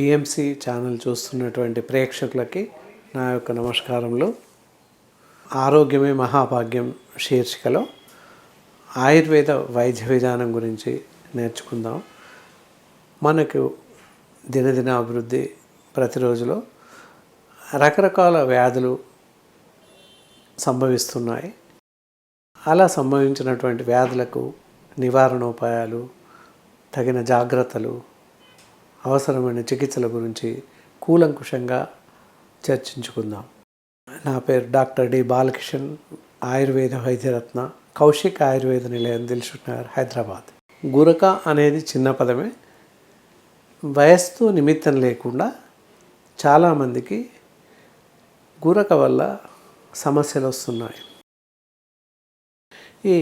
PMC channel చూస్తున్నటువంటి ప్రేక్షకులకి నా యొక్క నమస్కారములు. ఆరోగ్యమే మహాభాగ్యం శీర్షికలో ఆయుర్వేద వైద్య విధానం గురించి నేర్చుకుందాం. మనకు దినదిన అభివృద్ధి ప్రతిరోజులో రకరకాల వ్యాధులు సంభవిస్తున్నాయి. అలా సంభవించినటువంటి వ్యాధులకు నివారణోపాయాలు, తగిన జాగ్రత్తలు, అవసరమైన చికిత్సల గురించి కూలంకుషంగా చర్చించుకుందాం. నా పేరు డాక్టర్ డి బాలకిషన్, ఆయుర్వేద వైద్యరత్న, కౌశిక్ ఆయుర్వేద నిలయం, దిల్సుఖ్ నగర్, హైదరాబాద్. గురక అనేది చిన్న పదమే. వయస్సుతో నిమిత్తం లేకుండా చాలామందికి గురక వల్ల సమస్యలు వస్తున్నాయి. ఈ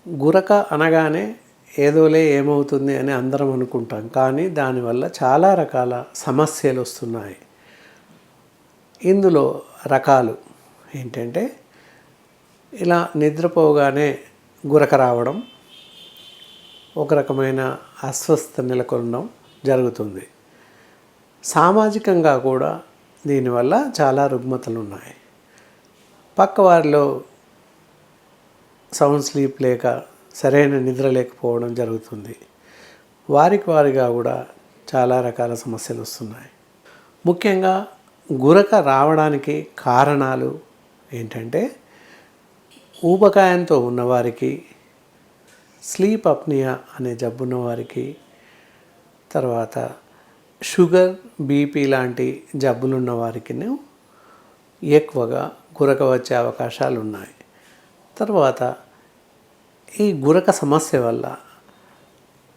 గురక అనగానే ఏదోలే ఏమవుతుంది అని అందరం అనుకుంటాం, కానీ దానివల్ల చాలా రకాల సమస్యలు వస్తున్నాయి. ఇందులో రకాలు ఏంటంటే, ఇలా నిద్రపోగానే గురక రావడం, ఒక రకమైన అస్వస్థత నెలకొనడం జరుగుతుంది. సామాజికంగా కూడా దీనివల్ల చాలా రుగ్మతలు ఉన్నాయి. పక్కవారిలో సౌండ్ స్లీప్ లేక, సరైన నిద్ర లేకపోవడం జరుగుతుంది. వారిగా కూడా చాలా రకాల సమస్యలు వస్తున్నాయి. ముఖ్యంగా గురక రావడానికి కారణాలు ఏంటంటే, ఊబకాయంతో ఉన్నవారికి, స్లీప్ అప్నియా అనే జబ్బున్న వారికి, తర్వాత షుగర్, బీపీ లాంటి జబ్బులున్న వారికి ఎక్కువగా గురక వచ్చే అవకాశాలు ఉన్నాయి. తర్వాత ఈ గురక సమస్య వల్ల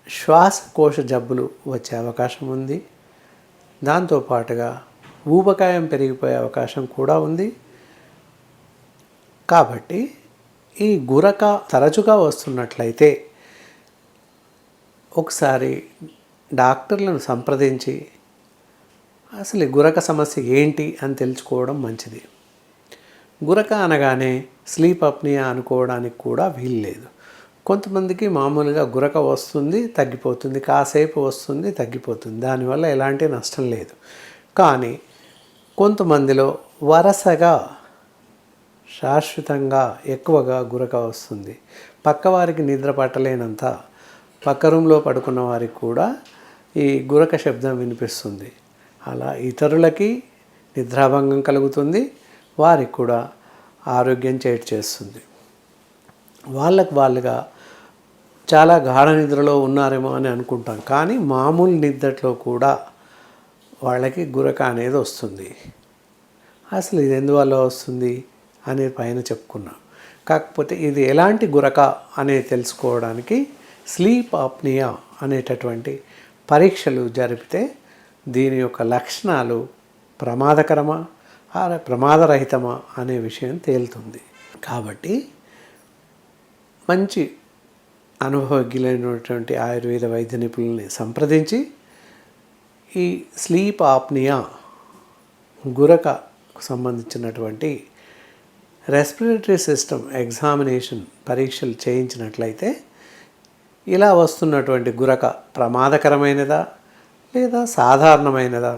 శ్వాసకోశ జబ్బులు వచ్చే అవకాశం ఉంది. దాంతోపాటుగా ఊబకాయం పెరిగిపోయే అవకాశం కూడా ఉంది. కాబట్టి ఈ గురక తరచుగా వస్తున్నట్లయితే ఒకసారి డాక్టర్లను సంప్రదించి అసలు ఈ గురక సమస్య ఏంటి అని తెలుసుకోవడం మంచిది. గురక అనగానే స్లీప్ అప్నియా అనుకోవడానికి కూడా వీల్లేదు. కొంతమందికి మామూలుగా గురక వస్తుంది, తగ్గిపోతుంది, కాసేపు వస్తుంది, తగ్గిపోతుంది, దానివల్ల ఎలాంటి నష్టం లేదు. కానీ కొంతమందిలో వరుసగా శాశ్వతంగా ఎక్కువగా గురక వస్తుంది. పక్కవారికి నిద్ర పట్టలేనంత పక్క రూమ్లో పడుకున్న వారికి కూడా ఈ గురక శబ్దం వినిపిస్తుంది. అలా ఇతరులకి నిద్రాభంగం కలుగుతుంది, వారికి కూడా ఆరోగ్యం చేటు చేస్తుంది. వాళ్ళుగా చాలా గాఢ నిద్రలో ఉన్నారేమో అని అనుకుంటాం, కానీ మామూలు నిద్రలో కూడా వాళ్ళకి గురక అనేది వస్తుంది. అసలు ఇది ఎందువల్ల వస్తుంది అనేది పైన చెప్పుకున్నాం. కాకపోతే ఇది ఎలాంటి గురక అనేది తెలుసుకోవడానికి స్లీప్ అప్నియా అనేటటువంటి పరీక్షలు జరిపితే దీని యొక్క లక్షణాలు ప్రమాదకరమా ప్రమాదరహితమా అనే విషయం తేలుతుంది. కాబట్టి మంచి అనుభవజ్ఞులైనటువంటి ఆయుర్వేద వైద్య నిపుణుల్ని సంప్రదించి ఈ స్లీప్ ఆప్నియా, గురకకు సంబంధించినటువంటి రెస్పిరేటరీ సిస్టమ్ ఎగ్జామినేషన్ పరీక్షలు చేయించినట్లయితే ఇలా వస్తున్నటువంటి గురక ప్రమాదకరమైనదా లేదా సాధారణమైనదా,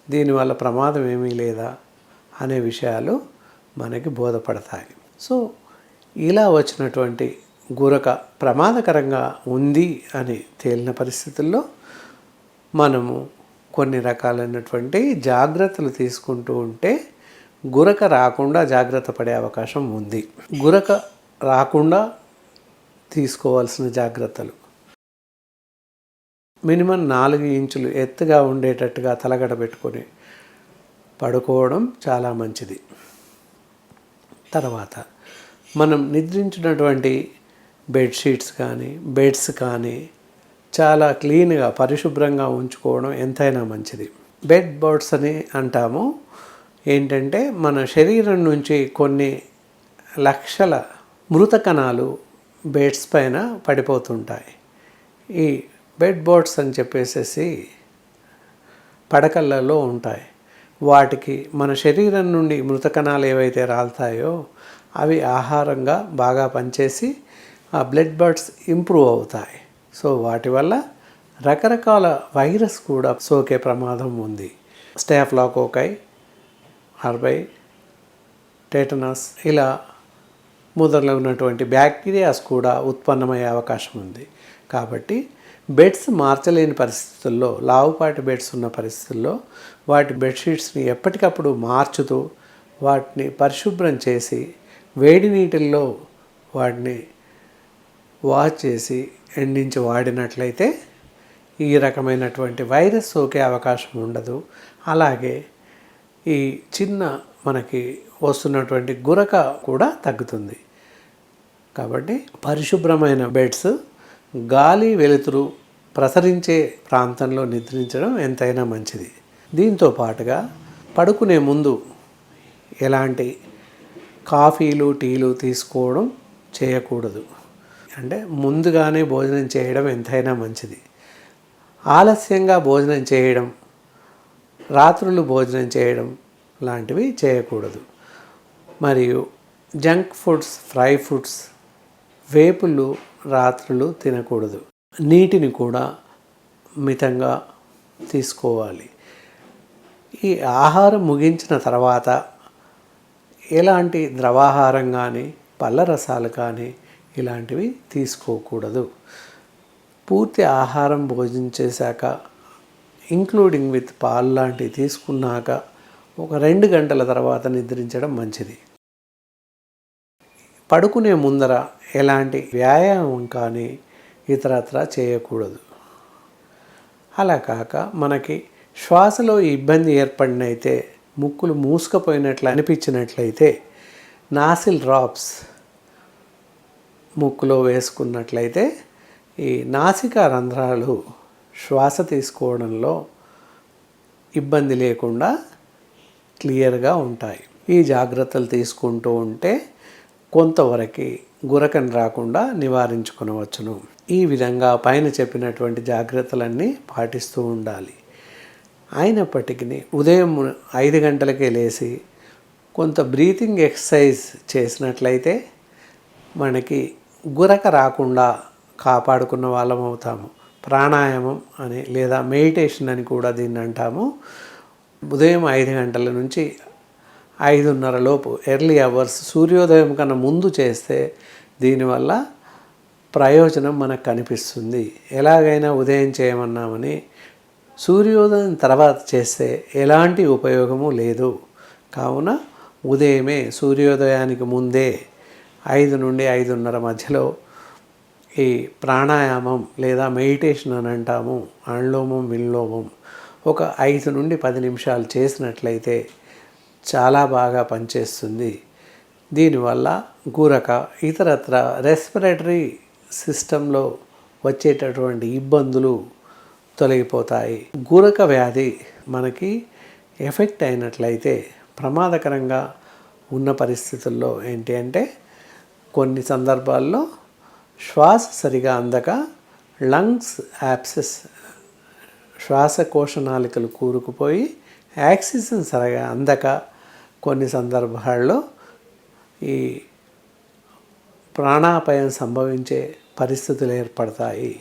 దీనివల్ల ప్రమాదం ఏమీ లేదా అనే విషయాలు మనకి బోధపడతాయి. సో ఇలా వచ్చినటువంటి గురక ప్రమాదకరంగా ఉంది అని తేలిన పరిస్థితుల్లో మనము కొన్ని రకాలైనటువంటి జాగ్రత్తలు తీసుకుంటూ ఉంటే గురక రాకుండా జాగ్రత్త పడే అవకాశం ఉంది. గురక రాకుండా తీసుకోవాల్సిన జాగ్రత్తలు: మినిమం 4 ఇంచులు ఎత్తుగా ఉండేటట్టుగా తలగడ పెట్టుకొని పడుకోవడం చాలా మంచిది. తర్వాత మనం నిద్రించినటువంటి బెడ్షీట్స్ కానీ, బెడ్స్ కానీ చాలా క్లీన్గా, పరిశుభ్రంగా ఉంచుకోవడం ఎంతైనా మంచిది. బెడ్ బర్డ్స్ అని అంటాము. ఏంటంటే, మన శరీరం నుంచి కొన్ని లక్షల మృత కణాలు బెడ్స్ పైన పడిపోతుంటాయి. ఈ బెడ్ బర్డ్స్ అని చెప్పేసి పడకలలో ఉంటాయి. వాటికి మన శరీరం నుండి మృత కణాలు ఏవైతే రాలుతాయో అవి ఆహారంగా బాగా పనిచేసి ఆ బ్లడ్ బర్డ్స్ ఇంప్రూవ్ అవుతాయి. సో వాటి వల్ల రకరకాల వైరస్ కూడా సోకే ప్రమాదం ఉంది. స్టాఫిలోకోకై, అర్బై, టెటనస్ ఇలా మొదలైనటువంటి బ్యాక్టీరియాస్ కూడా ఉత్పన్నమయ్యే అవకాశం ఉంది. కాబట్టి బెడ్స్ మార్చలేని పరిస్థితుల్లో, లావుపాటి బెడ్స్ ఉన్న పరిస్థితుల్లో వాటి బెడ్షీట్స్ని ఎప్పటికప్పుడు మార్చుతూ వాటిని పరిశుభ్రం చేసి వేడి నీటిల్లో వాటిని వాష్ చేసి ఎండించి వాడినట్లయితే ఈ రకమైనటువంటి వైరస్ సోకే అవకాశం ఉండదు. అలాగే ఈ చిన్న మనకి వస్తున్నటువంటి గురక కూడా తగ్గుతుంది. కాబట్టి పరిశుభ్రమైన బెడ్స్, గాలి వెలుతురు ప్రసరించే ప్రాంతంలో నిద్రించడం ఎంతైనా మంచిది. దీంతో పాటుగా పడుకునే ముందు ఎలాంటి కాఫీలు, టీలు తీసుకోవడం చేయకూడదు. అంటే ముందుగానే భోజనం చేయడం ఎంతైనా మంచిది. ఆలస్యంగా భోజనం చేయడం, రాత్రులు భోజనం చేయడం లాంటివి చేయకూడదు. మరియు జంక్ ఫుడ్స్, ఫ్రై ఫుడ్స్, వేపుళ్ళు రాత్రులు తినకూడదు. నీటిని కూడా మితంగా తీసుకోవాలి. ఈ ఆహారం ముగించిన తర్వాత ఎలాంటి ద్రవాహారం కానీ, పళ్ళ రసాలు కానీ ఇలాంటివి తీసుకోకూడదు. పూర్తి ఆహారం భోజనం చేశాక, ఇంక్లూడింగ్ విత్ పాలు లాంటివి తీసుకున్నాక ఒక 2 గంటల తర్వాత నిద్రించడం మంచిది. పడుకునే ముందర ఎలాంటి వ్యాయామం కానీ ఇతరత్రా చేయకూడదు. అలా కాక మనకి శ్వాసలో ఇబ్బంది ఏర్పడినైతే, ముక్కులు మూసుకుపోయినట్లు అనిపించినట్లయితే నాసిల్ డ్రాప్స్ ముక్కులో వేసుకున్నట్లయితే ఈ నాసికా రంధ్రాలు శ్వాస తీసుకోవడంలో ఇబ్బంది లేకుండా క్లియర్గా ఉంటాయి. ఈ జాగ్రత్తలు తీసుకుంటూ ఉంటే కొంతవరకు గురకని రాకుండా నివారించుకొనవచ్చును. ఈ విధంగా పైన చెప్పినటువంటి జాగ్రత్తలన్నీ పాటిస్తూ ఉండాలి. అయినప్పటికీ ఉదయం 5 గంటలకే లేచి కొంత బ్రీతింగ్ ఎక్సర్సైజ్ చేసినట్లయితే మనకి గురక రాకుండా కాపాడుకున్న వాళ్ళం అవుతాము. ప్రాణాయామం అని లేదా మెడిటేషన్ అని కూడా దీన్ని అంటాము. ఉదయం 5 గంటల నుంచి 5:30 లోపు ఎర్లీ అవర్స్ సూర్యోదయం కన్నా ముందు చేస్తే దీనివల్ల ప్రయోజనం మనకు కనిపిస్తుంది. ఎలాగైనా ఉదయం చేయమన్నామని సూర్యోదయం తర్వాత చేస్తే ఎలాంటి ఉపయోగము లేదు. కావున ఉదయమే సూర్యోదయానికి ముందే 5 నుండి 5:30 మధ్యలో ఈ ప్రాణాయామం లేదా మెడిటేషన్ అని అంటాము, అనులోమం విలోమం ఒక 5 నుండి 10 నిమిషాలు చేసినట్లయితే చాలా బాగా పనిచేస్తుంది. దీనివల్ల గురక, ఇతరత్ర రెస్పిరేటరీ సిస్టంలో వచ్చేటటువంటి ఇబ్బందులు తొలగిపోతాయి. గురక వ్యాధి మనకి ఎఫెక్ట్ అయినట్లయితే ప్రమాదకరంగా ఉన్న పరిస్థితుల్లో ఏంటి అంటే, కొన్ని సందర్భాల్లో శ్వాస సరిగా అందక లంగ్స్ యాబ్సెస్, శ్వాసకోశ నాళికలు కూరుకుపోయి ఆక్సిజన్ సరిగా అందక కొన్ని సందర్భాల్లో ఈ ప్రాణాపాయం సంభవించే పరిస్థితులు ఏర్పడతాయి.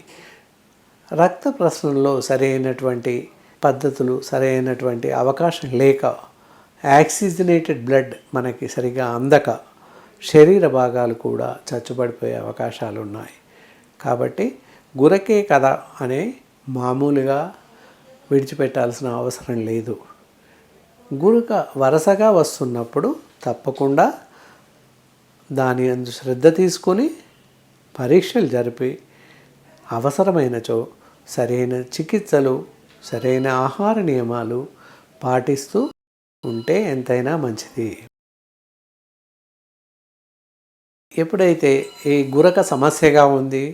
రక్త ప్రసరణలో సరైనటువంటి పద్ధతులు, సరైనటువంటి అవకాశం లేక, ఆక్సిజనేటెడ్ బ్లడ్ మనకి సరిగా అందక శరీర భాగాలు కూడా చచ్చుబడిపోయే అవకాశాలు ఉన్నాయి. కాబట్టి గురకే కదా అనే మామూలుగా విడిచిపెట్టాల్సిన అవసరం లేదు. గురక వరుసగా వస్తున్నప్పుడు తప్పకుండా దాని యందు శ్రద్ధ తీసుకొని పరీక్షలు జరిపి అవసరమైనచో సరైన చికిత్సలు, సరైన ఆహార నియమాలు పాటిస్తూ ఉంటే ఎంతైనా మంచిది. ఎప్పుడైతే ఈ గురక సమస్యగా ఉంది,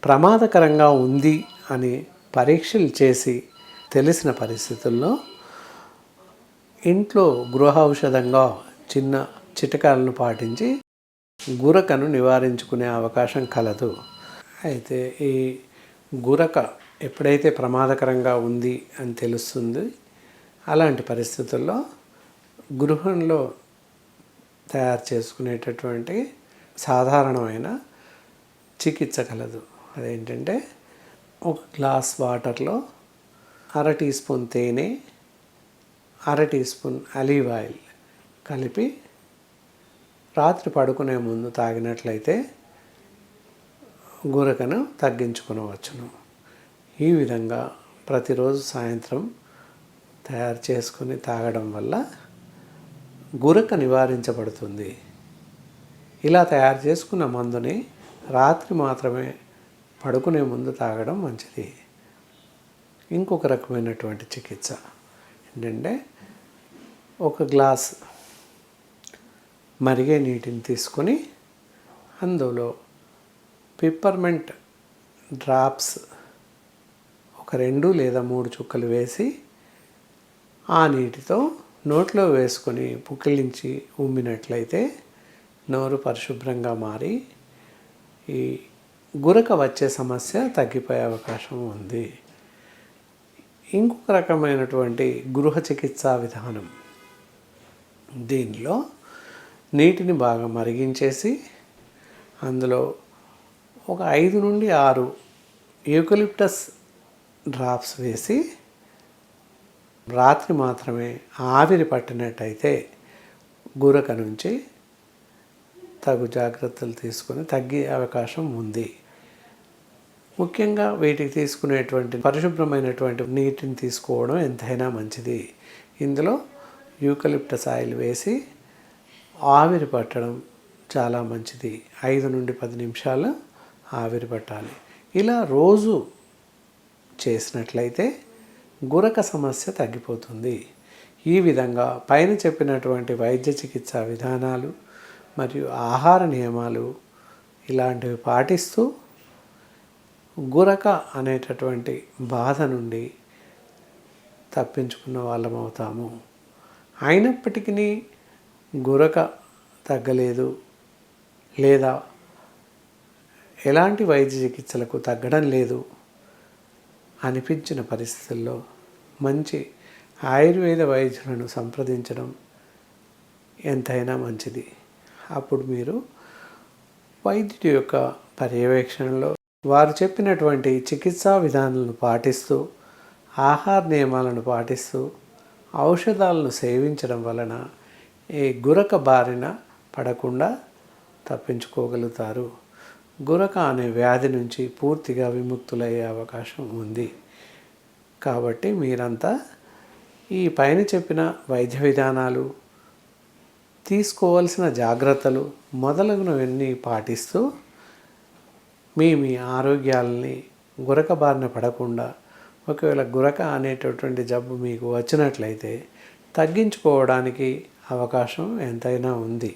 ప్రమాదకరంగా ఉంది అని పరీక్షలు చేసి తెలిసిన పరిస్థితుల్లో ఇంట్లో గృహ ఔషధంగా చిన్న చిట్కాలను పాటించి గురకను నివారించుకునే అవకాశం కలదు. అయితే ఈ గురక ఎప్పుడైతే ప్రమాదకరంగా ఉంది అని తెలుస్తుంది, అలాంటి పరిస్థితుల్లో గృహంలో తయారు చేసుకునేటటువంటి సాధారణమైన చికిత్స కలదు. అదేంటంటే ఒక గ్లాస్ వాటర్లో అర టీ స్పూన్ తేనె, అర టీ స్పూన్ ఆలివ్ ఆయిల్ కలిపి రాత్రి పడుకునే ముందు తాగినట్లయితే గురకను తగ్గించుకొనవచ్చును. ఈ విధంగా ప్రతిరోజు సాయంత్రం తయారు చేసుకొని తాగడం వల్ల గురక నివారించబడుతుంది. ఇలా తయారు చేసుకున్న మందుని రాత్రి మాత్రమే పడుకునే ముందు తాగడం మంచిది. ఇంకొక రకమైనటువంటి చికిత్స ఏంటంటే, ఒక గ్లాస్ మరిగే నీటిని తీసుకొని అందులో పిప్పర్మెంట్ డ్రాప్స్ ఒక 2 లేదా 3 చుక్కలు వేసి ఆ నీటితో నోట్లో వేసుకొని పుక్కిలించి ఉమ్మినట్లయితే నోరు పరిశుభ్రంగా మారి ఈ గురక వచ్చే సమస్య తగ్గిపోయే అవకాశం ఉంది. ఇంకొక రకమైనటువంటి గృహ చికిత్సా విధానం, దీనిలో నీటిని బాగా మరిగించేసి అందులో ఒక 5 నుండి 6 యూకలిప్టస్ డ్రాప్స్ వేసి రాత్రి మాత్రమే ఆవిరి పట్టినట్టయితే గురక నుంచి తగు జాగ్రత్తలు తీసుకొని తగ్గే అవకాశం ఉంది. ముఖ్యంగా వీటికి తీసుకునేటువంటి పరిశుభ్రమైనటువంటి నీటిని తీసుకోవడం ఎంతైనా మంచిది. ఇందులో యూకలిప్టస్ ఆయిల్ వేసి ఆవిరి పట్టడం చాలా మంచిది. 5 నుండి 10 నిమిషాలు ఆవిరి పట్టాలి. ఇలా రోజు చేసినట్లయితే గురక సమస్య తగ్గిపోతుంది. ఈ విధంగా పైన చెప్పినటువంటి వైద్య చికిత్సా విధానాలు మరియు ఆహార నియమాలు ఇలాంటివి పాటిస్తూ గురక అనేటటువంటి బాధ నుండి తప్పించుకున్న వాళ్ళం అవుతాము. అయినప్పటికీ గురక తగ్గలేదు లేదా ఎలాంటి వైద్య చికిత్సలకు తగ్గడం లేదు అనిపించిన పరిస్థితుల్లో మంచి ఆయుర్వేద వైద్యులను సంప్రదించడం ఎంతైనా మంచిది. అప్పుడు మీరు వైద్యుడి యొక్క పర్యవేక్షణలో వారు చెప్పినటువంటి చికిత్సా విధానాలను పాటిస్తూ, ఆహార నియమాలను పాటిస్తూ, ఔషధాలను సేవించడం వలన ఈ గురక బారిన పడకుండా తప్పించుకోగలుగుతారు. గురక అనే వ్యాధి నుంచి పూర్తిగా విముక్తులయ్యే అవకాశం ఉంది. కాబట్టి మీరంతా ఈ పైన చెప్పిన వైద్య విధానాలు, తీసుకోవాల్సిన జాగ్రత్తలు మొదలగునవన్నీ పాటిస్తూ మీ ఆరోగ్యాలని గురక బారిన పడకుండా, ఒకవేళ గురక అనేటటువంటి జబ్బు మీకు వచ్చినట్లయితే తగ్గించుకోవడానికి అవకాశం ఎంతైనా ఉంది.